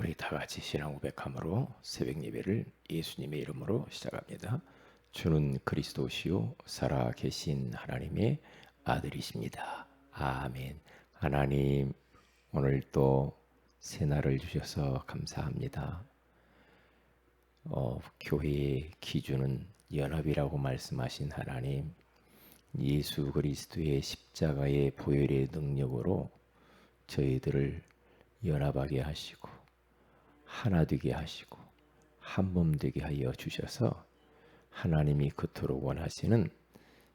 우리 다 같이 신앙 고백함으로 새벽 예배를 예수님의 이름으로 시작합니다. 주는 그리스도시요 살아 계신 하나님의 아들이십니다. 아멘. 하나님, 오늘 또 새날을 주셔서 감사합니다. 교회의 기준은 연합이라고 말씀하신 하나님, 예수 그리스도의 십자가의 보혈의 능력으로 저희들을 연합하게 하시고 하나 되게 하시고 한 몸 되게 하여 주셔서 하나님이 그토록 원하시는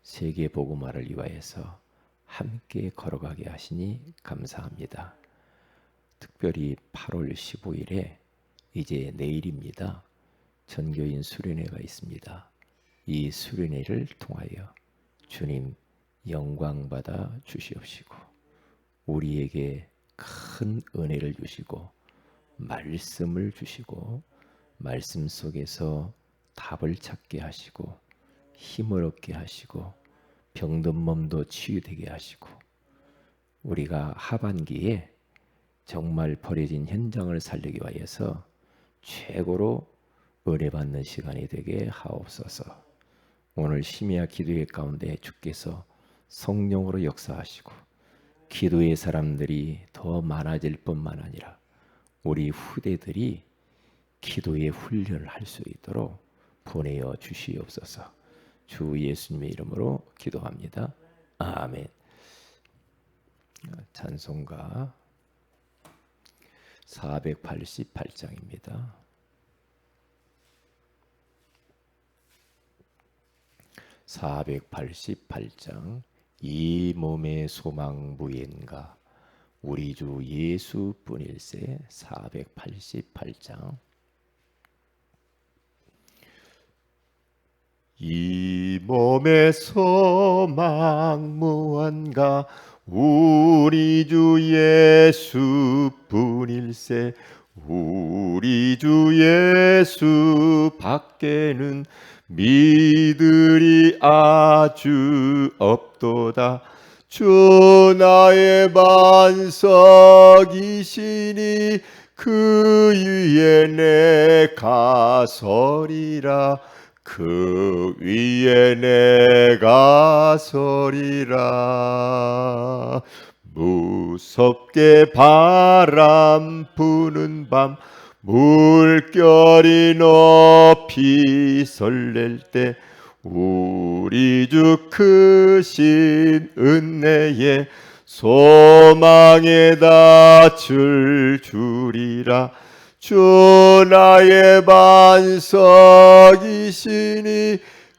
세계 복음화를 위하여서 함께 걸어가게 하시니 감사합니다. 특별히 8월 15일에 이제 내일입니다. 전교인 수련회가 있습니다. 이 수련회를 통하여 주님 영광 받아 주시옵시고 우리에게 큰 은혜를 주시고 말씀을 주시고 말씀 속에서 답을 찾게 하시고 힘을 얻게 하시고 병든 몸도 치유되게 하시고 우리가 하반기에 정말 버려진 현장을 살리기 위해서 최고로 은혜 받는 시간이 되게 하옵소서. 오늘 심야 기도회 가운데 주께서 성령으로 역사하시고 기도의 사람들이 더 많아질 뿐만 아니라 우리 후대들이 기도의 훈련을 할 수 있도록 보내어 주시옵소서. 주 예수님의 이름으로 기도합니다. 아멘. 찬송가 488장입니다. 488장 이 몸의 소망 무엔가 우리 주 예수뿐일세. 488장 이 몸의 소망 무언가 우리 주 예수뿐일세. 우리 주 예수 밖에는 믿으리 아주 없도다. 주 나의 반석이시니 그 위에 내가 서리라. 그 위에 내가 서리라. 무섭게 바람 부는 밤 물결이 높이 설렐 때 우리 주 크신 은혜에 소망에 닿을 줄이라. 주 나의 반석이시니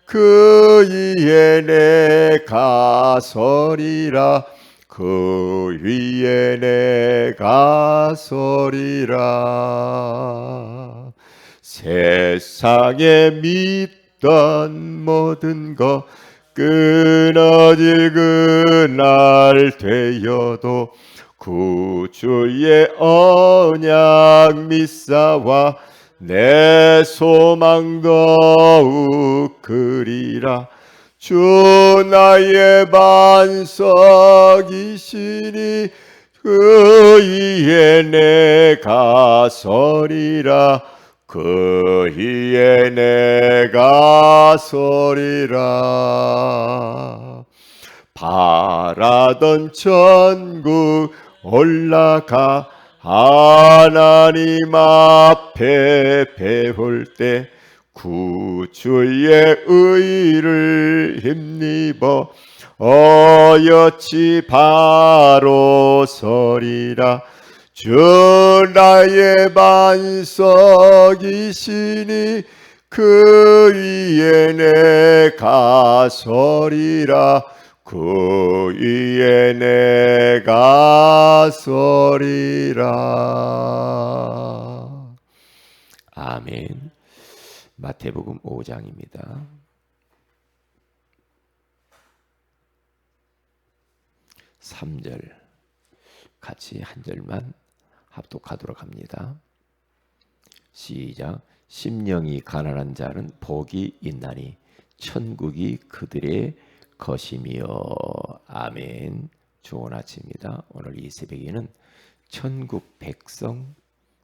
그 위에 내가 서리라. 그 위에 내가 서리라. 세상에 믿던 모든 것 끊어질 그날 되어도 구주의 언약 믿사와 내 소망 더욱 크리라. 주 나의 반석이시니 그 위에 내가 서리라. 그 위에 내가 서리라. 바라던 천국 올라가 하나님 앞에 배울 때 구주의 의를 힘입어 어여치 바로 서리라. 주 나의 반석이시니 그 위에 내가 서리라. 그 위에 내가 서리라. 아멘. 마태복음 5장입니다. 3절 같이 한 절만 합독하도록 합니다. 시작. 심령이 가난한 자는 복이 있나니 천국이 그들의 것이며. 아멘. 좋은 아침입니다. 오늘 이 새벽에는 천국 백성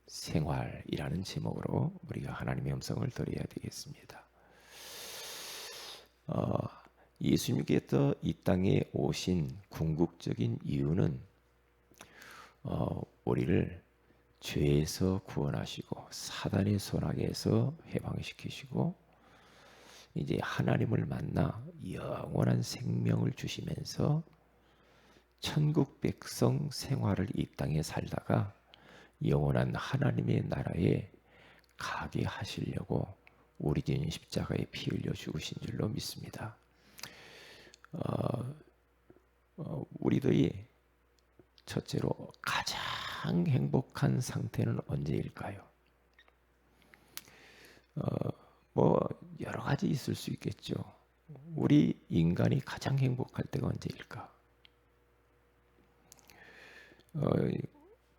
생활이라는 제목으로 우리가 하나님의 음성을 들어야 되겠습니다. 예수님께서 이 땅에 오신 궁극적인 이유는 우리를 죄에서 구원하시고 사단의 손아귀에서 해방시키시고 이제 하나님을 만나 영원한 생명을 주시면서 천국 백성 생활을 이 땅에 살다가 영원한 하나님의 나라에 가게 하시려고 우리 주님 십자가에 피 흘려 죽으신 줄로 믿습니다. 우리들이 첫째로 가장 행복한 상태는 언제일까요? 뭐 여러 가지 있을 수 있겠죠. 우리 인간이 가장 행복할 때가 언제일까?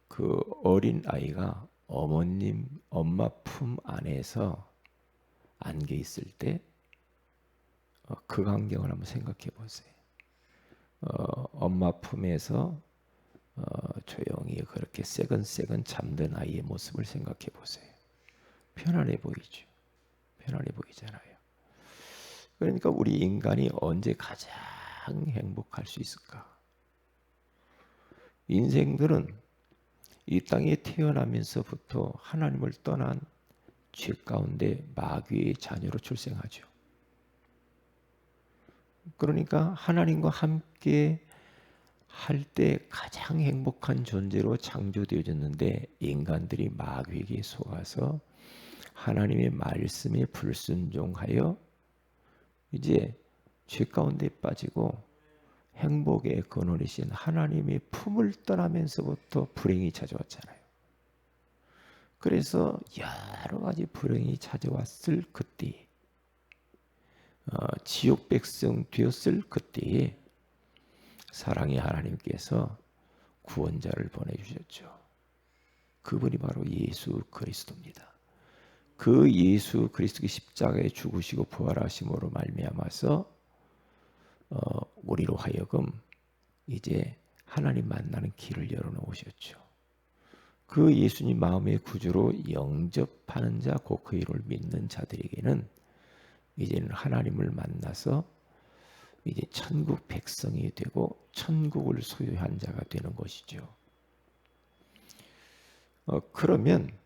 그 어린 아이가 엄마 품 안에서 안겨 있을 때 그 광경을 한번 생각해 보세요. 엄마 품에서 조용히 그렇게 새근새근 잠든 아이의 모습을 생각해 보세요. 편안해 보이죠. 편안해 보이잖아요. 그러니까 우리 인간이 언제 가장 행복할 수 있을까? 인생들은 이 땅에 태어나면서부터 하나님을 떠난 죄 가운데 마귀의 자녀로 출생하죠. 그러니까 하나님과 함께 할 때 가장 행복한 존재로 창조되어졌는데 인간들이 마귀에게 속아서 하나님의 말씀에 불순종하여 이제 죄 가운데 빠지고 행복의 근원이신 하나님의 품을 떠나면서부터 불행이 찾아왔잖아요. 그래서 여러 가지 불행이 찾아왔을 그때, 지옥 백성 되었을 그때에 사랑의 하나님께서 구원자를 보내주셨죠. 그분이 바로 예수 그리스도입니다. 그 예수 그리스도의 십자가에 죽으시고 부활하심으로 말미암아서 우리로 하여금 이제 하나님 만나는 길을 열어놓으셨죠. 그 예수님 마음의 구주로 영접하는 자, 곧 그 이름을 믿는 자들에게는 이제는 하나님을 만나서 이제 천국 백성이 되고 천국을 소유한 자가 되는 것이죠. 그러면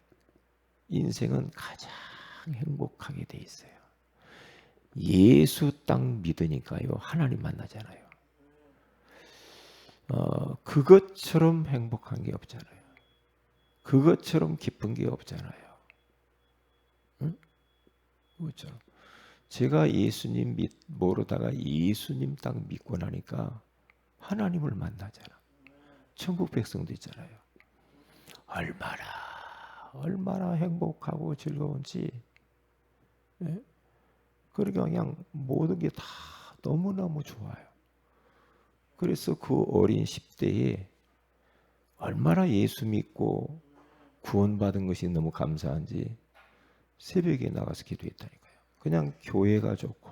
인생은 가장 행복하게 돼 있어요. 예수 딱 믿으니까요, 하나님 만나잖아요. 그것처럼 행복한 게 없잖아요. 그것처럼 기쁜 게 없잖아요. 응? 그것처럼. 제가 예수님 모르다가 예수님 딱 믿고 나니까 하나님을 만나잖아. 천국 백성 되잖아요. 얼마나 행복하고 즐거운지. 예? 그러니까 그냥 모든 게 다 너무너무 좋아요. 그래서 그 어린 10대에 얼마나 예수 믿고 구원받은 것이 너무 감사한지 새벽에 나가서 기도했다니까요. 그냥 교회가 좋고,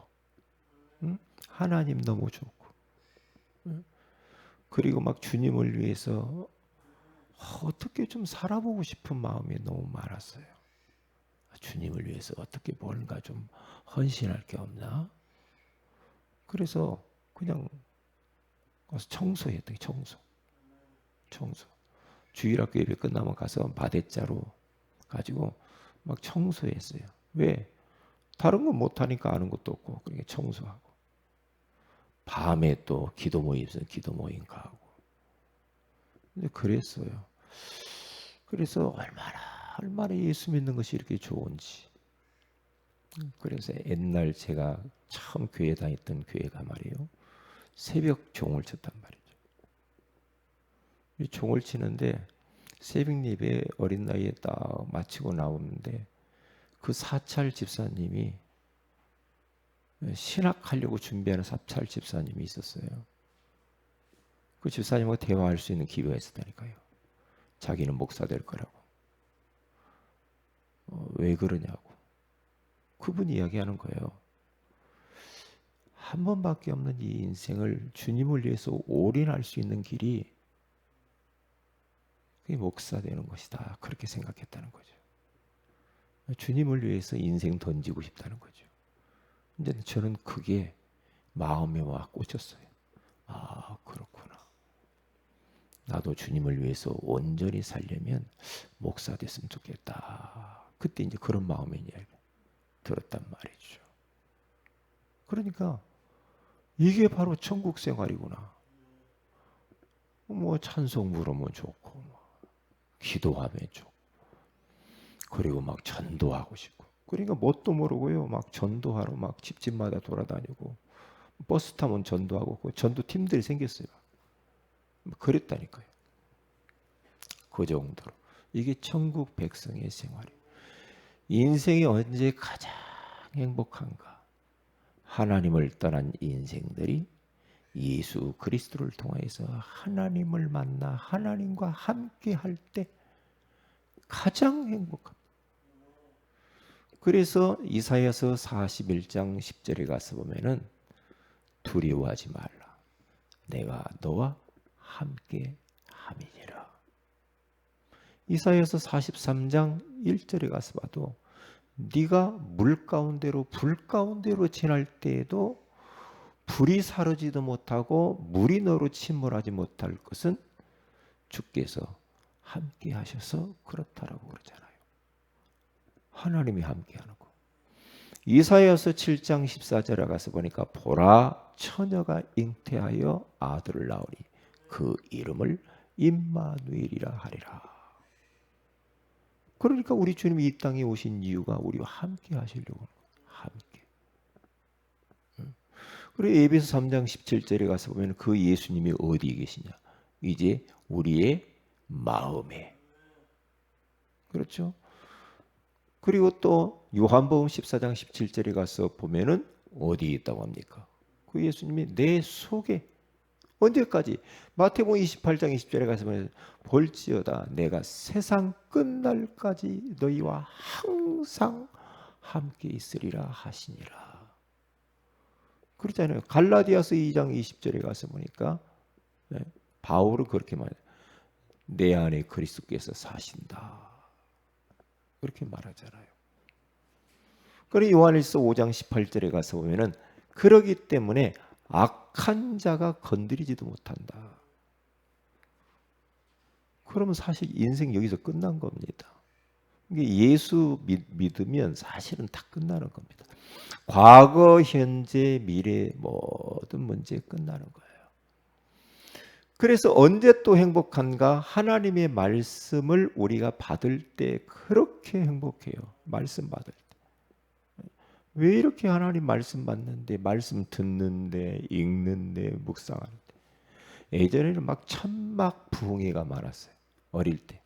응? 하나님 너무 좋고, 응? 그리고 막 주님을 위해서 어떻게 좀 살아보고 싶은 마음이 너무 많았어요. 주님을 위해서 어떻게 뭔가 좀 헌신할 게 없나? 그래서 그냥 가서 청소했더니 청소. 주일학교 예배 끝나면 가서 마대자루 가지고 막 청소했어요. 왜? 다른 건 못하니까 아는 것도 없고 그러니까 청소하고 밤에 또 기도 모임 있어요. 기도 모임 가고. 근데 그랬어요. 그래서 얼마나 예수 믿는 것이 이렇게 좋은지. 그래서 옛날 제가 처음 교회 다녔던 교회가 말이에요. 새벽 종을 쳤단 말이죠. 이 종을 치는데 새벽 예배 어린 나이에 딱 마치고 나오는데 그 사찰 집사님이 신학하려고 준비하는 사찰 집사님이 있었어요. 그 집사님과 대화할 수 있는 기회가 있었다니까요. 자기는 목사 될 거라고. 왜 그러냐고. 그분이 이야기하는 거예요. 한 번밖에 없는 이 인생을 주님을 위해서 올인할 수 있는 길이 그게 목사 되는 것이다. 그렇게 생각했다는 거죠. 주님을 위해서 인생 던지고 싶다는 거죠. 근데 저는 그게 마음에 와 꽂혔어요. 아, 그렇구나. 나도 주님을 위해서 온전히 살려면 목사 됐으면 좋겠다. 그때 이제 그런 마음이 들었단 말이죠. 그러니까 이게 바로 천국 생활이구나. 뭐 찬송 부르면 좋고, 기도하면 좋고, 그리고 막 전도하고 싶고. 그러니까 뭣도 모르고요. 막 전도하러 막 집집마다 돌아다니고, 버스 타면 전도하고, 그 전도 팀들이 생겼어요. 그랬다니까요. 그 정도로. 이게 천국 백성의 생활이에요. 인생이 언제 가장 행복한가? 하나님을 떠난 인생들이 예수 그리스도를 통해서 하나님을 만나 하나님과 함께 할 때 가장 행복합니다. 그래서 이사야서 41장 10절에 가서 보면은 두려워하지 말라. 내가 너와 함께 함이니라. 이사야서 43장 1절에 가서 봐도 네가 물 가운데로 불 가운데로 지날 때에도 불이 사르지도 못하고 물이 너로 침몰하지 못할 것은 주께서 함께 하셔서 그렇다라고 그러잖아요. 하나님이 함께 하는 거. 이사야서 7장 14절에 가서 보니까 보라 처녀가 잉태하여 아들을 낳으리 그 이름을 임마누엘이라 하리라. 그러니까 우리 주님이 이 땅에 오신 이유가 우리와 함께 하시려고 함께. 그리고 에베소 3장 17절에 가서 보면 그 예수님이 어디에 계시냐? 이제 우리의 마음에. 그렇죠? 그리고 또 요한복음 14장 17절에 가서 보면은 어디에 있다고 합니까? 그 예수님이 내 속에 언제까지? 마태복음 28장 20절에 가서 보면 볼지어다 내가 세상 끝날까지 너희와 항상 함께 있으리라 하시니라. 그렇잖아요. 갈라디아서 2장 20절에 가서 보니까 바울은 그렇게 말해요. 내 안에 그리스도께서 사신다. 그렇게 말하잖아요. 그리고 요한일서 5장 18절에 가서 보면은 그러기 때문에 악한 자가 건드리지도 못한다. 그러면 사실 인생 여기서 끝난 겁니다. 예수 믿으면 사실은 다 끝나는 겁니다. 과거, 현재, 미래 모든 문제 끝나는 거예요. 그래서 언제 또 행복한가? 하나님의 말씀을 우리가 받을 때 그렇게 행복해요. 말씀 받을 때. 왜 이렇게 하나님 말씀 받는데, 말씀 듣는데, 읽는데, 묵상하는데. 예전에는 막 천막 부흥회가 많았어요. 어릴 때.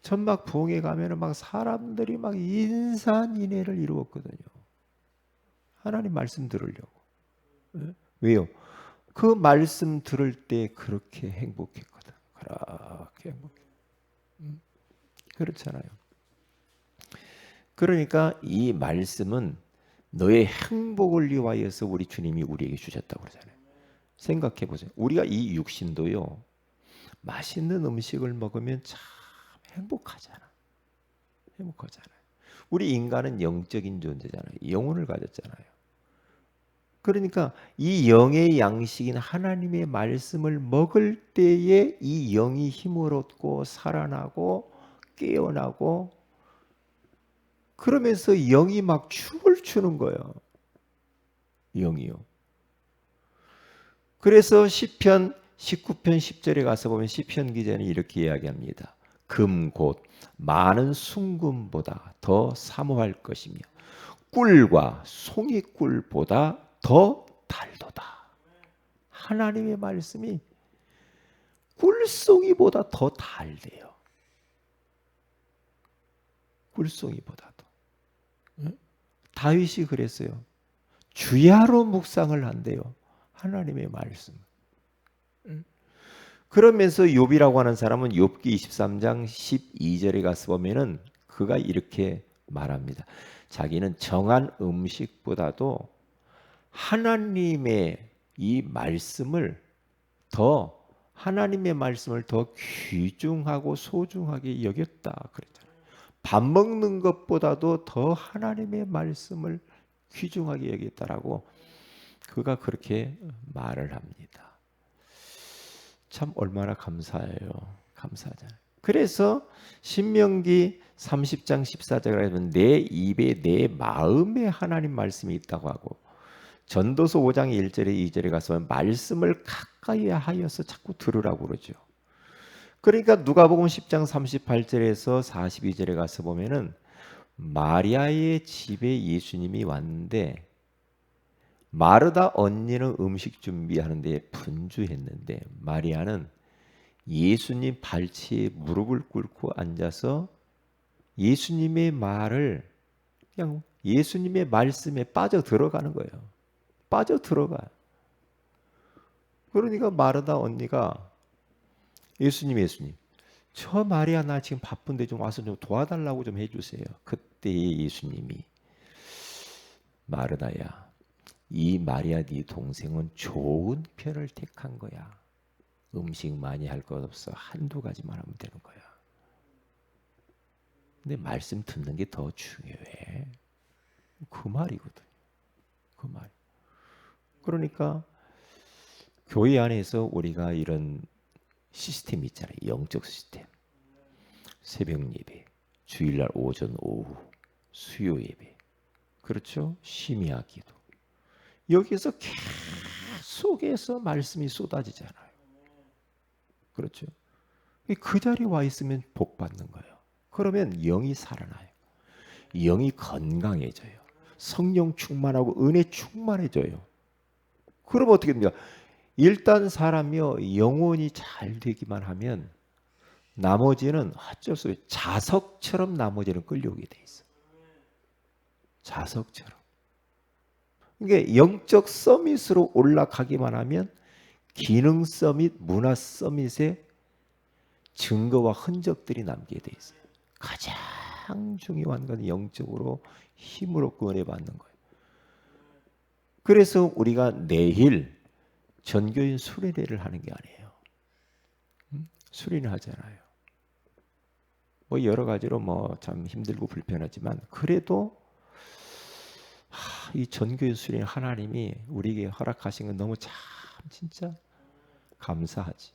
천막 부흥회 가면은 막 사람들이 막 인산인해를 이루었거든요. 하나님 말씀 들으려고. 왜요? 그 말씀 들을 때 그렇게 행복했거든. 그렇게 행복해. 그렇잖아요. 그러니까 이 말씀은 너의 행복을 위하여서 우리 주님이 우리에게 주셨다고 그러잖아요. 생각해 보세요. 우리가 이 육신도요. 맛있는 음식을 먹으면 참 행복하잖아. 행복하잖아요. 우리 인간은 영적인 존재잖아요. 영혼을 가졌잖아요. 그러니까 이 영의 양식인 하나님의 말씀을 먹을 때에 이 영이 힘을 얻고 살아나고 깨어나고 그러면서 영이 막 춤을 추는 거예요. 영이요. 그래서 시편 19편 10절에 가서 보면 시편 기자는 이렇게 이야기합니다. 금 곧 많은 순금보다 더 사모할 것이며 꿀과 송이꿀보다 더 달도다. 하나님의 말씀이 꿀송이보다 더 달대요. 꿀송이보다도. 다윗이 그랬어요. 주야로 묵상을 한대요. 하나님의 말씀. 그러면서 욥이라고 하는 사람은 욥기 23장 12절에 가서 보면은 그가 이렇게 말합니다. 자기는 정한 음식보다도 하나님의 이 말씀을 더 하나님의 말씀을 더 귀중하고 소중하게 여겼다 그랬잖아요. 밥 먹는 것보다도 더 하나님의 말씀을 귀중하게 여겼다라고 그가 그렇게 말을 합니다. 참 얼마나 감사해요. 감사하잖아요. 그래서 신명기 30장 14절에 보면 내 입에 내 마음에 하나님 말씀이 있다고 하고 전도서 5장 1절에 2절에 가서 말씀을 가까이 하여서 자꾸 들으라고 그러죠. 그러니까 누가복음 10장 38절에서 42절에 가서 보면은 마리아의 집에 예수님이 왔는데 마르다 언니는 음식 준비하는데 분주했는데 마리아는 예수님 발치에 무릎을 꿇고 앉아서 예수님의 말을 그냥 예수님의 말씀에 빠져 들어가는 거예요. 빠져 들어가. 그러니까 마르다 언니가 예수님, 저 마리아 나 지금 바쁜데 좀 와서 좀 도와달라고 좀 해주세요. 그때 예수님이 마르다야, 이 마리아 네 동생은 좋은 편을 택한 거야. 음식 많이 할 것 없어. 한두 가지만 하면 되는 거야. 근데 말씀 듣는 게 더 중요해. 그 말이거든. 그 말. 그러니까 교회 안에서 우리가 이런 시스템이 있잖아요. 영적 시스템. 새벽 예배, 주일날 오전 오후, 수요 예배. 그렇죠? 심야 기도. 여기서 계속해서 말씀이 쏟아지잖아요. 그렇죠? 그 자리에 와 있으면 복 받는 거예요. 그러면 영이 살아나요. 영이 건강해져요. 성령 충만하고 은혜 충만해져요. 그럼 어떻게 됩니까? 일단 사람이요 영혼이 잘 되기만 하면 나머지는 어쩔 수 없어요. 자석처럼 나머지는 끌려오게 돼 있어. 자석처럼. 이게 영적 서밋으로 올라가기만 하면 기능 서밋, 문화 서밋에 증거와 흔적들이 남게 돼 있어요. 가장 중요한 건 영적으로 힘으로 구원받는 거예요. 그래서 우리가 내일 전교인 수련회를 하는 게 아니에요. 수련회 하잖아요. 뭐 여러 가지로 뭐 참 힘들고 불편하지만 그래도 이 전교인 수련회 하나님이 우리에게 허락하신 건 너무 참 진짜 감사하지.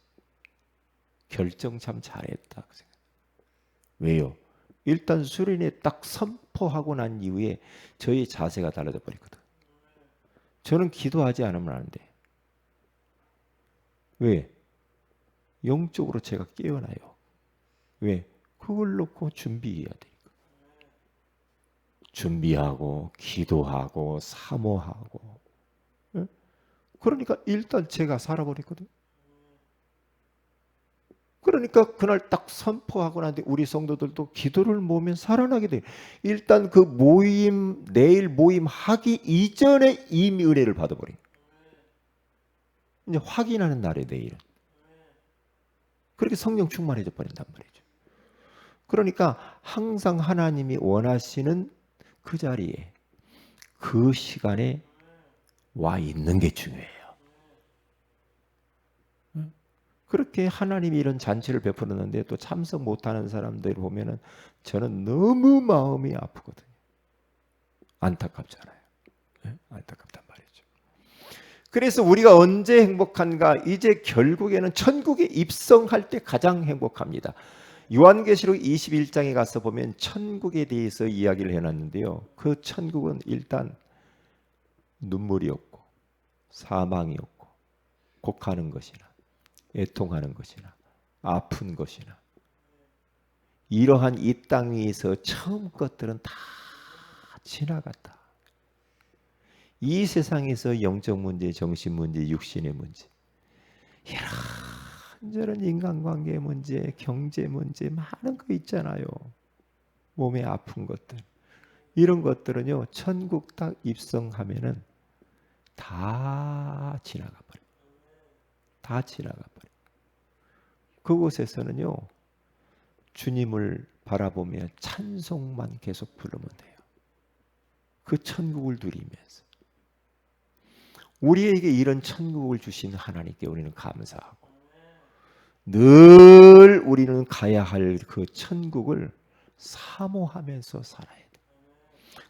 결정 참 잘했다. 왜요? 일단 수련회 딱 선포하고 난 이후에 저희 자세가 달라져 버리거든. 저는 기도하지 않으면 안 돼. 왜? 영적으로 제가 깨어나요. 왜? 그걸 놓고 준비해야 되니까. 준비하고 기도하고 사모하고. 예? 그러니까 일단 제가 살아버렸거든. 그러니까 그날 딱 선포하고 나는데 우리 성도들도 기도를 모으면 살아나게 돼. 일단 그 모임 내일 모임 하기 이전에 이미 은혜를 받아버려. 이제 확인하는 날에 내일은. 그렇게 성령 충만해져 버린단 말이죠. 그러니까 항상 하나님이 원하시는 그 자리에 그 시간에 와 있는 게 중요해요. 그렇게 하나님이 이런 잔치를 베풀었는데 또 참석 못하는 사람들 보면은 저는 너무 마음이 아프거든요. 안타깝잖아요. 네? 안타깝단 말이죠. 그래서 우리가 언제 행복한가? 이제 결국에는 천국에 입성할 때 가장 행복합니다. 요한계시록 21장에 가서 보면 천국에 대해서 이야기를 해놨는데요. 그 천국은 일단 눈물이 없고 사망이 없고 곡하는 것이나 애통하는 것이나 아픈 것이나 이러한 이 땅 위에서 처음 것들은 다 지나갔다. 이 세상에서 영적 문제, 정신 문제, 육신의 문제, 이런저런 인간관계 문제, 경제 문제 많은 거 있잖아요. 몸에 아픈 것들. 이런 것들은요. 천국 딱 입성하면은 다 지나가 버려요. 다 지나가 버려요. 그곳에서는요. 주님을 바라보며 찬송만 계속 부르면 돼요. 그 천국을 누리면서. 우리에게 이런 천국을 주신 하나님께 우리는 감사하고 늘 우리는 가야 할 그 천국을 사모하면서 살아야 돼.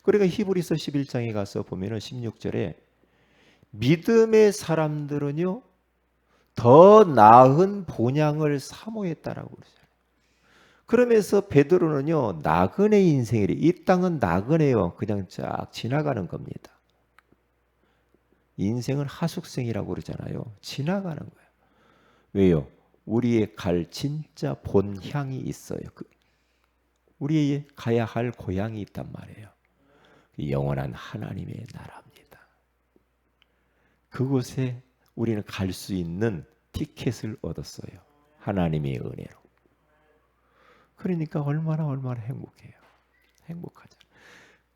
그러니까 히브리서 11장에 가서 보면은 16절에 믿음의 사람들은요 더 나은 본향을 사모했다라고 그러잖아요. 그러면서 베드로는요 나그네 인생이래. 이 땅은 나그네요. 그냥 쫙 지나가는 겁니다. 인생은 하숙생이라고 그러잖아요. 지나가는 거예요. 왜요? 우리의 갈 진짜 본향이 있어요. 우리의 가야 할 고향이 있단 말이에요. 영원한 하나님의 나라입니다. 그곳에 우리는 갈 수 있는 티켓을 얻었어요. 하나님의 은혜로. 그러니까 얼마나 행복해요. 행복하죠.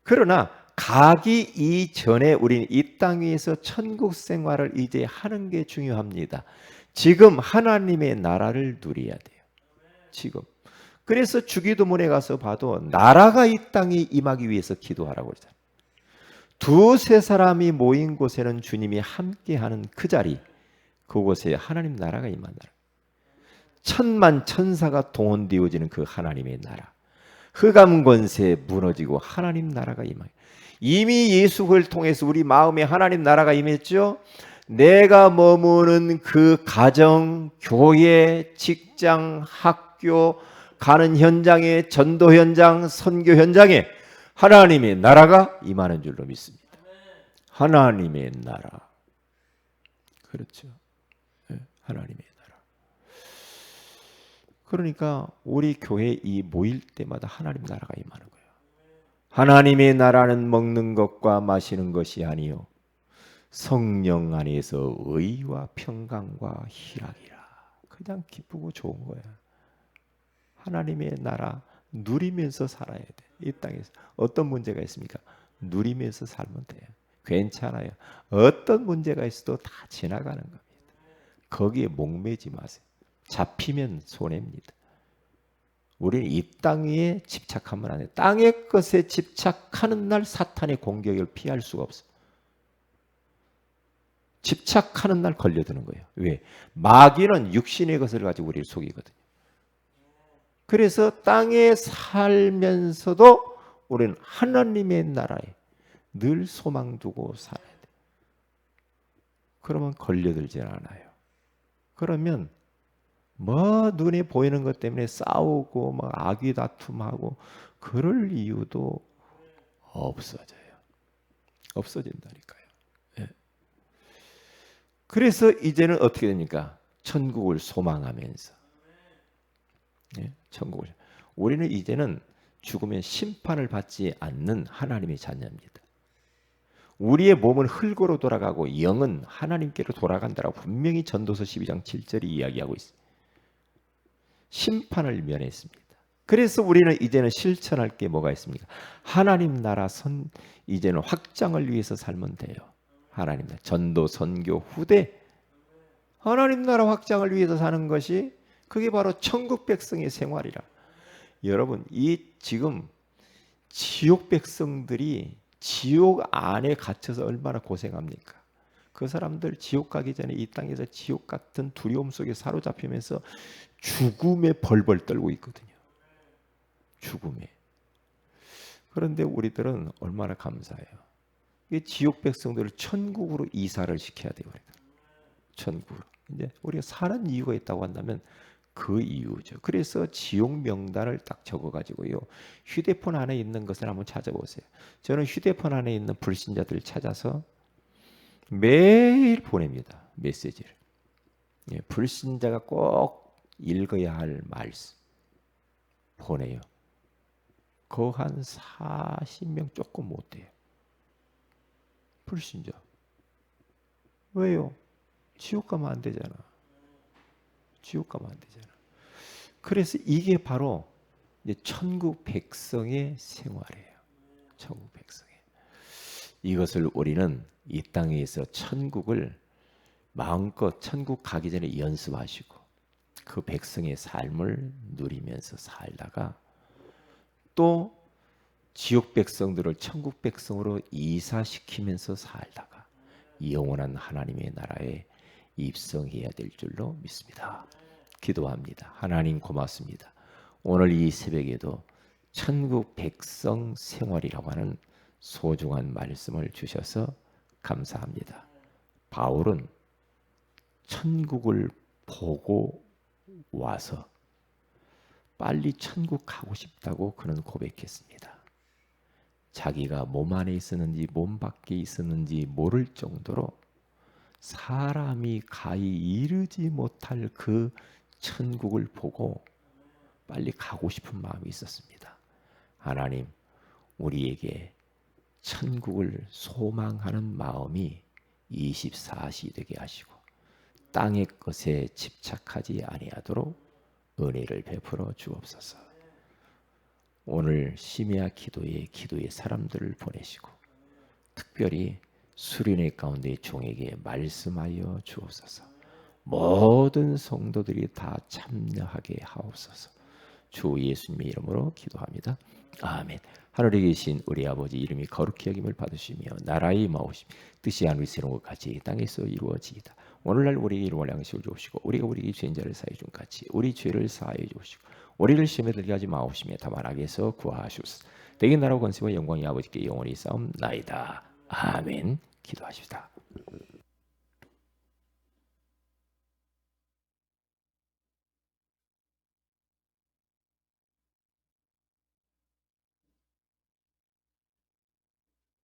그러나 가기 이전에 우리는 이 땅 위에서 천국 생활을 이제 하는 게 중요합니다. 지금 하나님의 나라를 누려야 돼요. 지금. 그래서 주기도문에 가서 봐도 나라가 이 땅에 임하기 위해서 기도하라고 그러잖아요. 두세 사람이 모인 곳에는 주님이 함께하는 그 자리, 그곳에 하나님 나라가 임한다. 천만 천사가 동원되어지는 그 하나님의 나라. 흑암 권세 무너지고 하나님 나라가 임해요. 이미 예수를 통해서 우리 마음에 하나님 나라가 임했죠. 내가 머무는 그 가정, 교회, 직장, 학교, 가는 현장에, 전도 현장, 선교 현장에 하나님의 나라가 임하는 줄로 믿습니다. 하나님의 나라. 그렇죠. 하나님의 나라. 그러니까 우리 교회 이 모일 때마다 하나님 나라가 임하는 거예요. 하나님의 나라는 먹는 것과 마시는 것이 아니요 성령 안에서 의와 평강과 희락이라. 그냥 기쁘고 좋은 거야. 하나님의 나라 누리면서 살아야 돼. 이 땅에서 어떤 문제가 있습니까? 누리면서 살면 돼요. 괜찮아요. 어떤 문제가 있어도 다 지나가는 겁니다. 거기에 목매지 마세요. 잡히면 손해입니다. 우리는 이 땅에 집착하면 안 돼요. 땅의 것에 집착하는 날 사탄의 공격을 피할 수가 없어요. 집착하는 날 걸려드는 거예요. 왜? 마귀는 육신의 것을 가지고 우리를 속이거든요. 그래서 땅에 살면서도 우리는 하나님의 나라에 늘 소망 두고 살아야 돼요. 그러면 걸려들지 않아요. 그러면 뭐 눈에 보이는 것 때문에 싸우고 막 악의 다툼하고 그럴 이유도 없어져요. 없어진다니까요. 예. 그래서 이제는 어떻게 됩니까? 천국을 소망하면서. 예? 천국을. 우리는 이제는 죽으면 심판을 받지 않는 하나님의 자녀입니다. 우리의 몸은 흙으로 돌아가고 영은 하나님께로 돌아간다라고 분명히 전도서 12장 7절이 이야기하고 있습니다. 심판을 면했습니다. 그래서 우리는 이제는 실천할 게 뭐가 있습니까? 하나님 나라 이제는 확장을 위해서 살면 돼요. 하나님 나라 전도 선교 후대 하나님 나라 확장을 위해서 사는 것이 그게 바로 천국 백성의 생활이라. 여러분 이 지금 지옥 백성들이 지옥 안에 갇혀서 얼마나 고생합니까? 그 사람들 지옥 가기 전에 이 땅에서 지옥 같은 두려움 속에 사로잡히면서 죽음에 벌벌 떨고 있거든요. 죽음에. 그런데 우리들은 얼마나 감사해요. 이 지옥 백성들을 천국으로 이사를 시켜야 돼요. 우리가. 천국으로. 이제 우리가 사는 이유가 있다고 한다면 그 이유죠. 그래서 지옥 명단을 딱 적어가지고요. 휴대폰 안에 있는 것을 한번 찾아보세요. 저는 휴대폰 안에 있는 불신자들을 찾아서 매일 보냅니다. 메시지를. 예, 불신자가 꼭 읽어야 할 말씀 보내요. 그 한 40명 조금 못 돼요. 불신자. 왜요? 지옥 가면 안 되잖아. 지옥 가면 안 되잖아. 그래서 이게 바로 이제 천국 백성의 생활이에요. 천국 백성의. 이것을 우리는 이 땅에서 천국을 마음껏 천국 가기 전에 연습하시고 그 백성의 삶을 누리면서 살다가 또 지옥 백성들을 천국 백성으로 이사시키면서 살다가 영원한 하나님의 나라에 입성해야 될 줄로 믿습니다. 기도합니다. 하나님 고맙습니다. 오늘 이 새벽에도 천국 백성 생활이라고 하는 소중한 말씀을 주셔서 감사합니다. 바울은 천국을 보고 와서 빨리 천국 가고 싶다고 그는 고백했습니다. 자기가 몸 안에 있었는지 몸 밖에 있었는지 모를 정도로 사람이 가히 이르지 못할 그 천국을 보고 빨리 가고 싶은 마음이 있었습니다. 하나님, 우리에게 천국을 소망하는 마음이 24시 되게 하시고 땅의 것에 집착하지 아니하도록 은혜를 베풀어 주옵소서. 오늘 심야 기도에 사람들을 보내시고 특별히 수련회 가운데 종에게 말씀하여 주옵소서. 모든 성도들이 다 참여하게 하옵소서. 주 예수님의 이름으로 기도합니다. 아멘. 하늘에 계신 우리 아버지 이름이 거룩히 여김을 받으시며 나라의 임하오시며 뜻이 하늘에서 이룬 것 같이 땅에서 이루어지이다. 오늘날 우리에게 일용할 양식을 주옵시고 우리가 우리에게 죄인 자를 사해 준 같이 우리 죄를 사하여 주옵시고 우리를 시험에 들게 하지 마옵시며 다만 악에서 구하시옵소서. 대개 나라와 권세와 영광이 아버지께 영원히 싸움나이다. 아멘. 기도하십시다.